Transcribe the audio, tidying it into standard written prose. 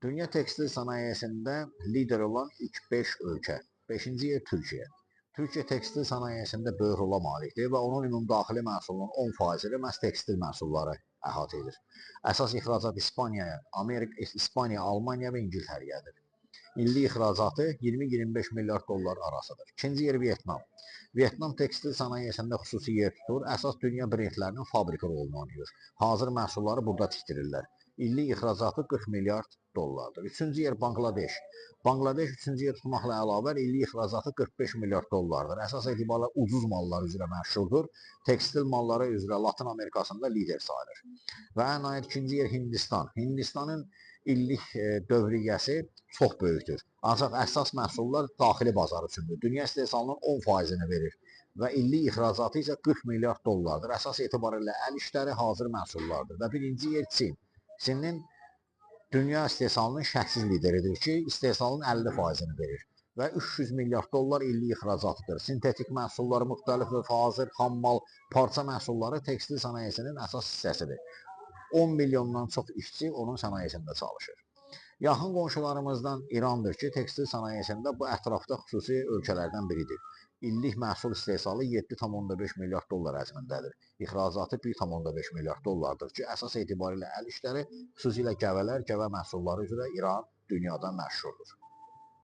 Dünya tekstil sənayesində lider olan ilk 5 ölkə. 5-ci yer Türkiyə. Türkiyə tekstil sənayesində böyük rola malikdir və onun ümumdaxili məhsulunun 10%-ni məhz tekstil məhsulları əhatə edir. Əsas ixracat İspaniyaya, İspaniya, Almaniya və İngiltərəyədir. İllik ixracatı 20-25 milyard dollar arasıdır. İkinci yer Vyetnam. Vyetnam tekstil sənayesində xüsusi yer tutur. Əsas dünya brendlərinin fabriki rolunu oynayır. Hazır məhsulları burada tikdirirlər. İllik ixracatı 40 milyard dollardır. Üçüncü yer Bangladeş. Bangladeş üçüncü yer tutmaqla əlavə illik ixracatı 45 milyard dollardır. Əsas etibarla ucuz mallar üzrə məşhurdur. Tekstil malları üzrə Latin Amerikasında lider sayılır. Və ən nəhayət ikinci yer Hindistan. Hindistanın illik dövriyyəsi çox böyükdür. Ancaq əsas məhsullar daxili bazar üçündür. Dünya istehsalının 10%-ni verir və illik ixracatı isə 40 milyard dollardır. Əsas etibarilə əl işləri, hazır məhsullardır. Və birinci yer Çin. Çinin dünya istehsalının şəxsiz lideridir ki, istehsalın 50%-ni verir və 300 milyard dollar illik ixracatıdır. Sintetik məhsullar, müxtəlif növ hazır, xammal, parça məhsulları tekstil sənayesinin əsas hissəsidir. 10 milyondan çox işçi onun sənayesində çalışır. Yaxın qonşularımızdan İrandır ki, tekstil sənayesində bu ətrafda xüsusi ölkələrdən biridir. İllik məhsul istehsalı 7,5 milyard dollar həcmindədir. İxracatı 1,5 milyard dollardır ki, əsas etibarilə əl işləri, xüsusilə gəvələr, gəvə məhsulları üzrə İran dünyada məşhurdur.